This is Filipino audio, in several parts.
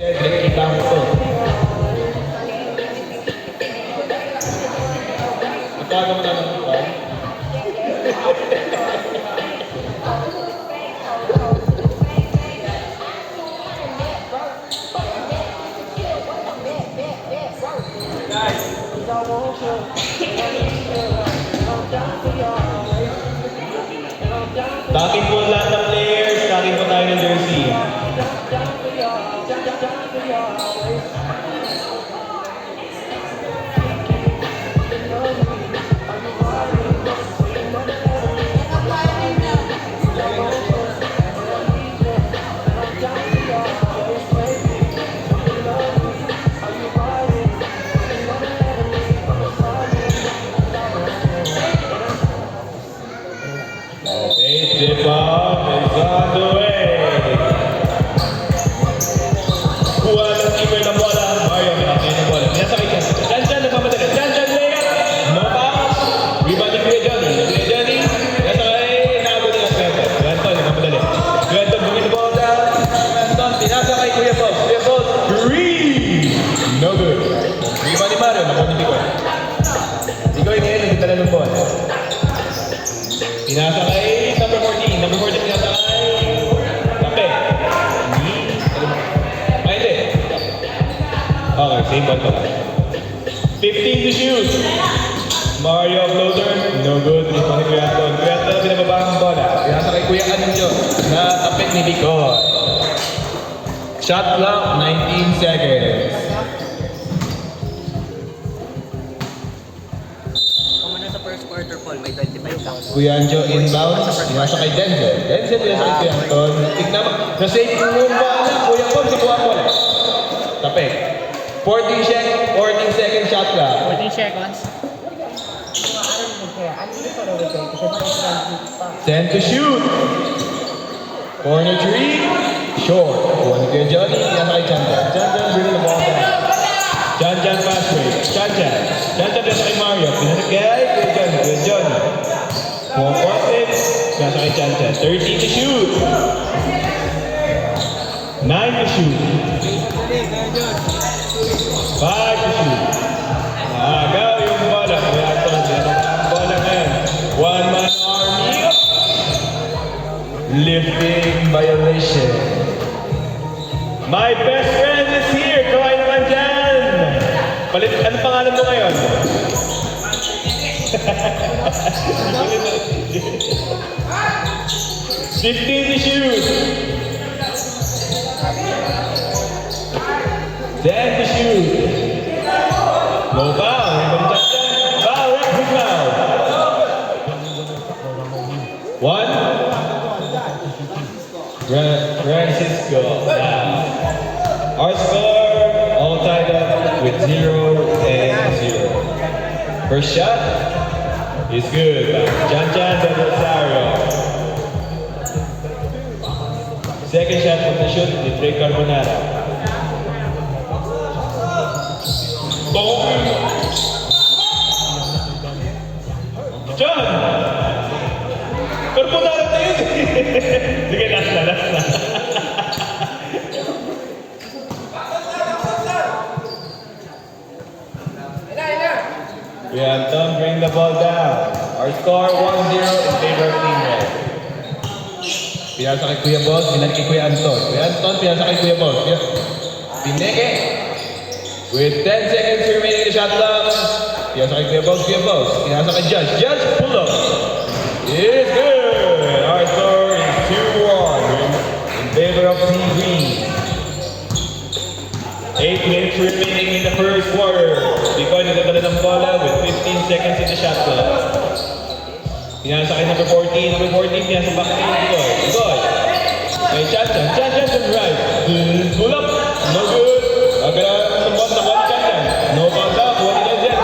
Kita mo to. Ikaw mo na lang ito. Takin po lahat ng players, takin po tayo ng jersey. Zip up is on the way. Kuha ng keeper ng bola. Mario, pinakaya ng bola. Pinasakay ka. Diyan, nagmamadali. Diyan, layup. No pass. Rebound ni Kuya Johnny. Pinasakay. Nakabuli ang Quentin. Quentin, nagmamadali. Quentin, bungin the ball down. Quentin, pinasakay Kuya Bob. Kuya Bob, three. No good. Rebound ni Mario. Nakuha ni Picoy. Picoy ngayon, nagdala ng bola. Pinasakay. Number 14 pinasakay. Tape. Ay, hindi. Okay, same ball pala. 15 to shoot. Mario floater. No good. Ito ni Kuya Anton. Kuya Anton, pinababa ang bola. Pinasakay Kuya Anjo na tapit ni Picoy. Shot clock, 19 seconds. Quarter Paul, may 25 ka. Kuya Anjo inbound, pinasakay Denzel. Pinasakay Kuya Anton. Tignan mo, na-save yung bola. Kuya Paul, si Kuya Paul. Tapik. 14 second shot clock. 14 seconds. 10 to shoot. Corner three. Short. Kuha ni Kuya Johnny, pinasakay Janjan. Janjan, bring the ball down. Janjan pass rate. Janjan pinasakay Mario. Pinasakay Kuya Johnny. Kuha Quasit. Pinasakay Janjan. 30 to shoot. 9 to shoot. 5 to shoot. Agaw yung bola. Kuya Anton, pinasakay bola ngayon. One man army. Lifting violation. My best friend is here. Kaway naman dyan. Palit, ano pangalan mo ngayon? 15 to shoot. 10 to shoot. No foul. Foul, referee foul. 1. Francisco. Our score all tied up with 0 and 0. First shot is good. Janjan del Rosario. Second shot from the shoot is Ray Carbonara. Boom! John! Carbonara na yun! Sige, last na. Kuya Anton, bring the ball down. Our score 1-0 in favor of Team Red. Pinasa kay Kuya Boss, pinag kay Kuya Anton. Kuya Anton, pinasa kay Kuya Boss. Pineke. With 10 seconds remaining in the shot clock. Pinasa kay Kuya Boss. Pinasa kay Judge. Judge, pull up. It is good. Our score is 2-1 in favor of Team Green. 8 minutes remaining in the first quarter. Picoy nagdadala ng bola with 15 seconds in the shot clock. Pinasa kay number 14. Number 14, pinasa back kay Picoy. May Janjan to the right. Pull up. No good. Agad ng ball na one Janjan. No contact. Kuha ni Janjan.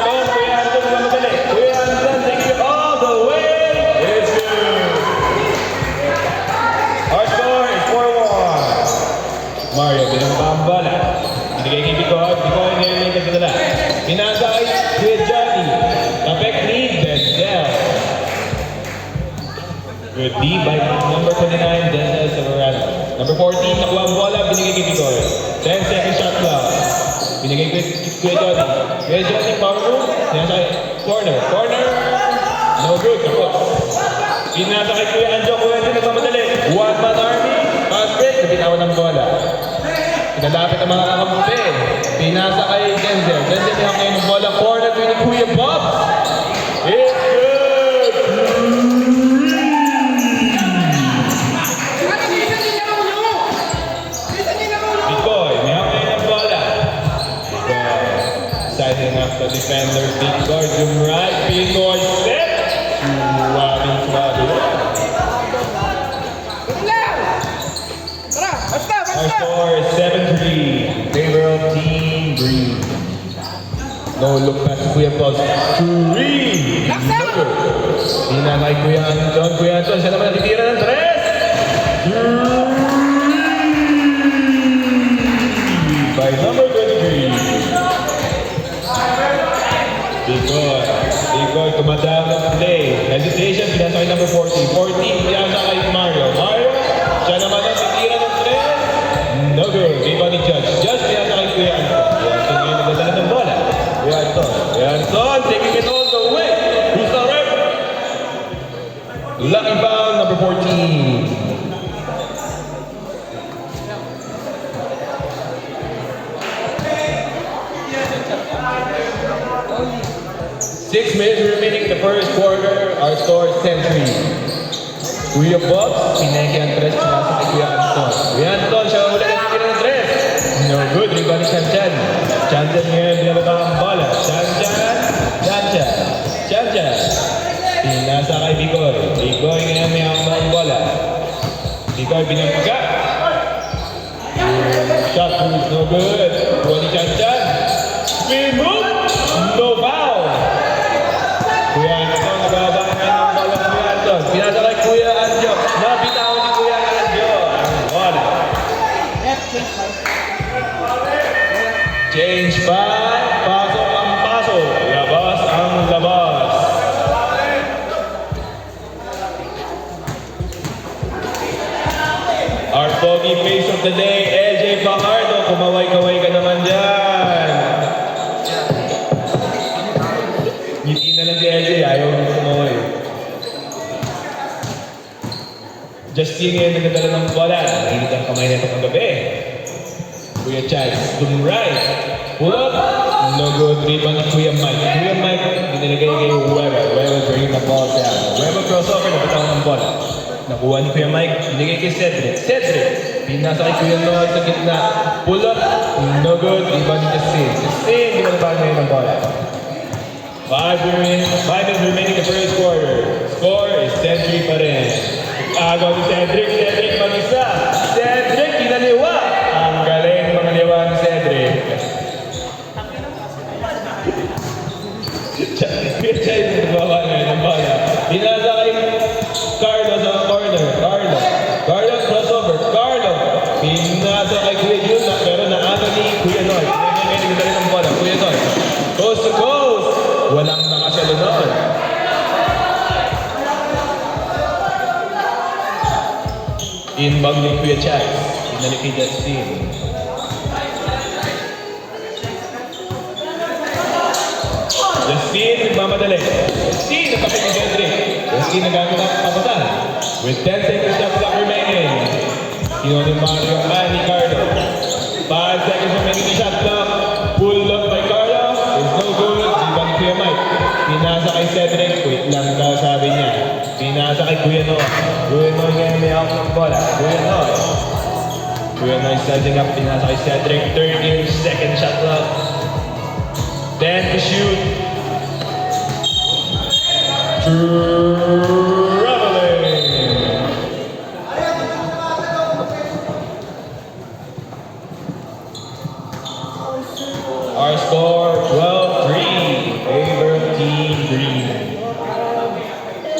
Kuya Anton, mamadali. Kuya Anton, take it all the way. It's good. Our score is 4-1. Mario, binababa ang bola. Binigay kay Picoy. Picoy ngayon may nagdadala. Pinasa kay Kuya Johnny. Tapek ni Denzel. Good D by number 29, Denzel Zamorano. Number 14, nakuha ang bola, binigay kay Bicol. 10 second shot clock. Binigay kay Kuya Johnny. Kuya Johnny, power move. Nasa corner. Corner. No good. Tapos. Pinasa kay Kuya Anjo. Kuya Anjo nagmamadali. One man army. Pass break. Nabitawan ng bola. Pinalapit ang mga kakampi. Pinasa kay Denzel. Denzel niya kayo ng bola. Corner to ni Kuya Bob. It's good. Bikoy, may hangay ng bola. Bikoy, sizing up the defender. Bikoy, zoom right. Bikoy, set. Swabe. Our score is 7-3. Favor of Team Green. No look pass to Kuya Paul. Green. Hina kay Kuya Anton. Kuya Anton, siya naman natitira ng tres. By number 23. Bikoy, tumadaw ng play. Hesitation, pinasa kay number 14. 14, pinasa kay Mario. Mario, siya naman natitira ng tres. No good. Iba ni Judge. Judge, pinasa kay Kuya Anton. Kuya Anton ngayon nagdadala ng bola. Kuya Anton, taking it all the way. Who's the ref? Lucky foul, number 14. 6 minutes remaining in the first quarter. Our score is 10-3. Kuya Bob, pineke ang tres, pinasa kay Kuya Anton. Kuya Anton, siya ulit ang tira ng tres. No good, rebound ni Chanchan. Chanchan ngayon, binababa ang bola. Chanchan. Pinasa kay Bikoy. Bikoy ngayon may ang bola. Bikoy binambaga. Shot moves, no good. Buwan ni Chanchan. Spin move, no foul. Kuya Anton, nababa ngayon ang bola ng Kuya Anton. Pinasa kay Kuya Anjo. Nabitawan ni Kuya Anjo. Ang bola. Change by. Pasok ang pasok. Labas ang labas. Our foggy face of the day, LJ Fajardo. Kumaway-kaway ka naman dyan. Ngiti na lang si LJ, ayaw mo kumaway. Justin ngayon nagdadala ng bola. Nakilit ang kamay na ito kagabi. Kuya Chaz, to right. Pull up. No good. Rebound ni Kuya Mike. Kuya Mike, dinilagay kay Weber. Weber bringing the ball down. Weber crossover, nabitawan ng bola. Nakuha ni Kuya Mike, binigay kay Cedric. Pinasa kay Kuya Noel sa gitna. Pull up. No good. Rebound ni Justin. Di ba nabahan ngayon ng bola? 5 minutes remaining in the first quarter. Score is 10-3 pa rin. Agaw ni Cedric mag-isa. Cedric, kinaliwa. Ang galing mga liwa ni Cedric. Pichay na nabawa na ng bola. Pinasa kay Carlo sa corner. Carlo crossover. Carlo. Pinasa kay Kuya Jun, pero naano ni Kuya Noy. Kuya Noy nagdala ng bola. Kuya Noy. Coast to coast. Walang nakasalo noon. Inbag ni Kuya Chaz. Inalipid at Steve. Justin, nagmamadali. Justin, napapit ni Cedric. Justin, nagamit ang papasan. With 10 seconds shot clock remaining. Sino ni Mario ni Carlo. 5 seconds remaining in shot clock. Pull up by Carlo. It's no good. Iba ni Kuya Mike. Pinasa kay Cedric. Wait lang daw sabi niya. Pinasa kay Kuya Noy. Kuya Noy ngayon may out ng bola. Kuya Noy standing up. Pinasa kay Cedric. 30 second shot clock. 10 to shoot. Traveling. Our score 12-3. Favor of Team Green.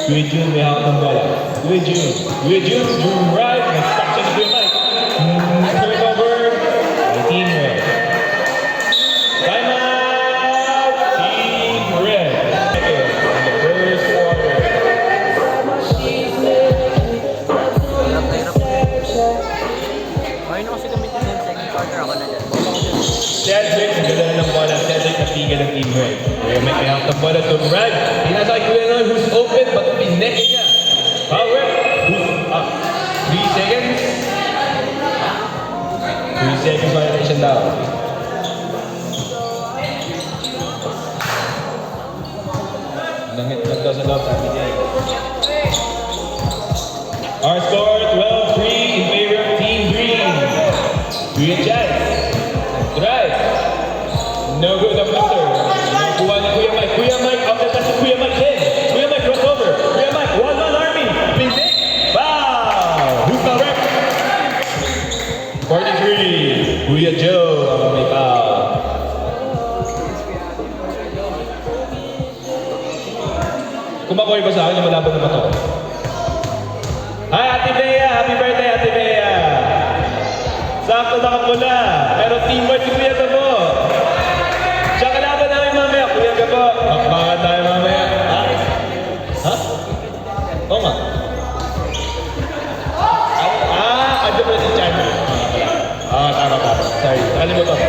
Kuya Jun may hawak ng bola. Kuya Jun, Jun right. Nag-stop siya ni Kuya Mike. Turnover. By Team Red. Timeout. Team Red. In the first quarter. quarter, ako na dyan. Cedric, nagdala ng bola. Cedric, napigan ng team red. Kuya Mike, may out ng bola to Brad. Pinasa kay Kuya Noy, who's open, but pinek niya. Power, who's up. 3 seconds. 3 seconds violation daw. Nangit lang daw sa loob, sabi niya. Our score, 12-3 in favor of Team Green. Kuya Chad. Drive. No good up under. Nakuha ni Kuya Mike. Kuya Mike, up the touch of Kuya Mike din. Kuya Mike, crossover. Kuya Mike, one-man army. Pindik. Foul. Who's the ref? 43. Kuya Joe, ang may foul. Kumakoy ba sa akin na malaban naman ako? Hi, Ate Bea! Happy birthday, Ate Bea! Sakto nakapula, pero teamwork si Kuya Gabo. Siya kalaban namin mamaya, Kuya Gabo. Bakbakan tayo mamaya. Ha? Ha? Oo nga. Ando pa si Chan. Tama. Sorry, nakalimutan ko.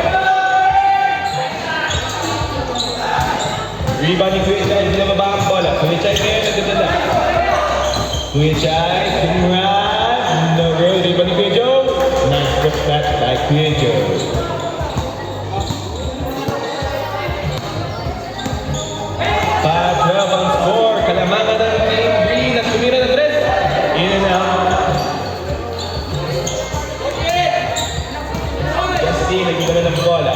Rebound ni Kuya Chay, hindi na mababa ang bola. Kuya Chay ngayon, nagdadala. Kuya Chay, Simran, no good. Rebound ni Kuya Joe. Nice step back by Kuya Joe. Pa-12 ang score. Kalamangan ng Team Green at tumira ng red. In and out. Justin, nagdadala ng bola.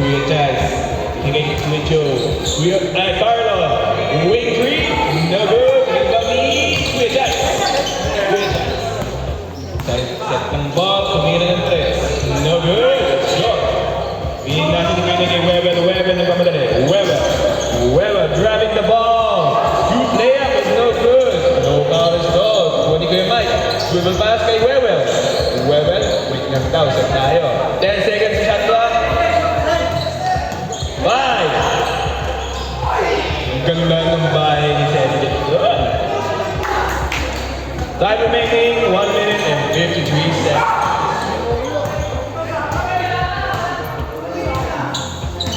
Kuya Chaz, hingay kay Kuya Joe. Carlo, wing three, no good. Rebound ni Kuya Chaz. Kuya Chaz. Set ng ball, tumira ng tres. No good. Short. Pinin natin ni Kuya kay Weber. Weber nagmamadali. Weber driving the ball. Shoot layup is no good. No foul is called. Kuha ni Kuya Mike. Swivel pass kay Weber. Weber, wait lang daw. Set tayo. 10 seconds sa shot clock. 5. Ang ganda ng bahay ni Cedric doon. Time remaining, 1 minute and 53 seconds.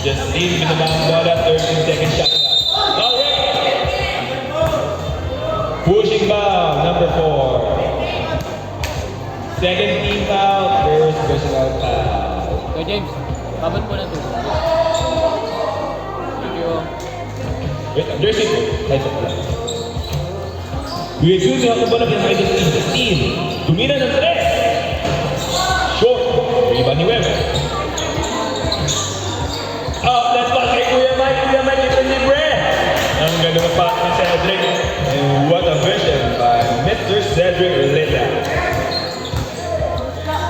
Justin, binaba ang bola, 13 seconds shot clock. Pushing foul, number 4. Second team foul, first personal foul. Kuya James, babad mo na ito. Thank you. Wait, there's it. Lights up lang. Kuya Jun, ako ba na pinakay Justin? Tumira ng 3. Short. Rebound ni Weber. Let's pass kay Kuya Mike. Kuya Mike, ito libre. Ang ganda ng pass ni Cedric. And what a vision by Mr. Cedric Relita.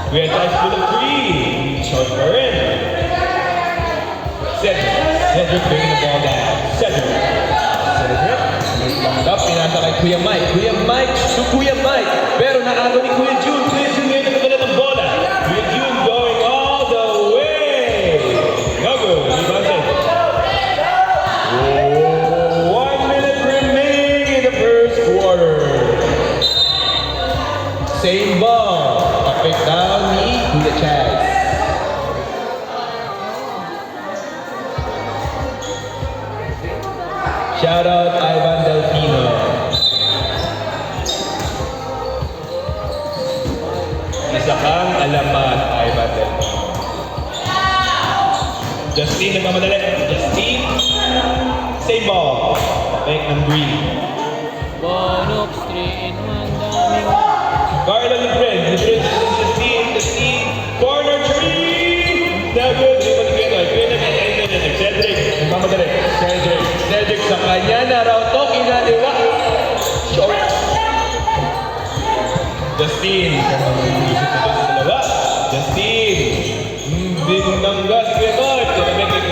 Kuya Chaz full of 3. Short for in. Cedric bringing the ball down. Cedric. Up, pinasa kay Kuya Mike. Kuya Mike to Kuya Mike. Pero naago ni Kuya Jun. Kuya Jun ngayon nagkakala ng bola. Kuya Jun going all the way. No good. Rebound set. 1 minute remaining in the first quarter. Same ball. Pick down ni Kuya Chaz. Shout out Ivan Delfino. Isa kang alamat, Ivan Delfino. Justin, nagmamadali. Justin. Same ball. Pick ng green. Bonox, 3 in 1, daming. Carlo Libren. Justin. Corner 3. No good. Cedric. Nagmamadali. Cedric sa kanya na raw to. Kinaliwa. Short. Justin. Justin. Binangga si Kuya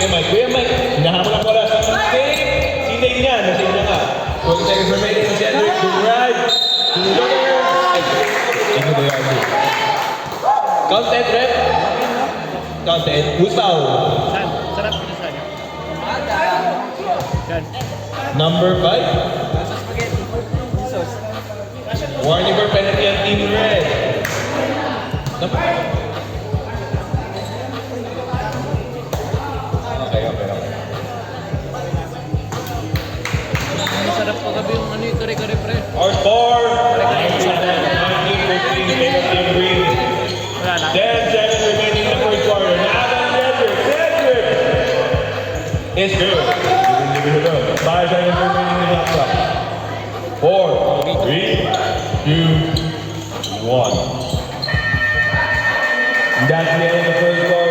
Mike. Kuya Mike. Hinahamon ang bola. Sinay niya. Nasave niya nga. 20 seconds remaining. Cedric. To the right. To the left. Counted, rep. Counted. Who's foul? Sarap pinisan niya. Yan. Number 5. Sa spaghetti. Jesus. Warning for penalty on Team Red. Our score, 19-15, favor Team Green. Wala na. 10 seconds remaining in the first quarter. Nathan Cedric. Cedric is good. 5 seconds remaining in the shot clock. 4, 3, 2, 1. That's the end of the first quarter.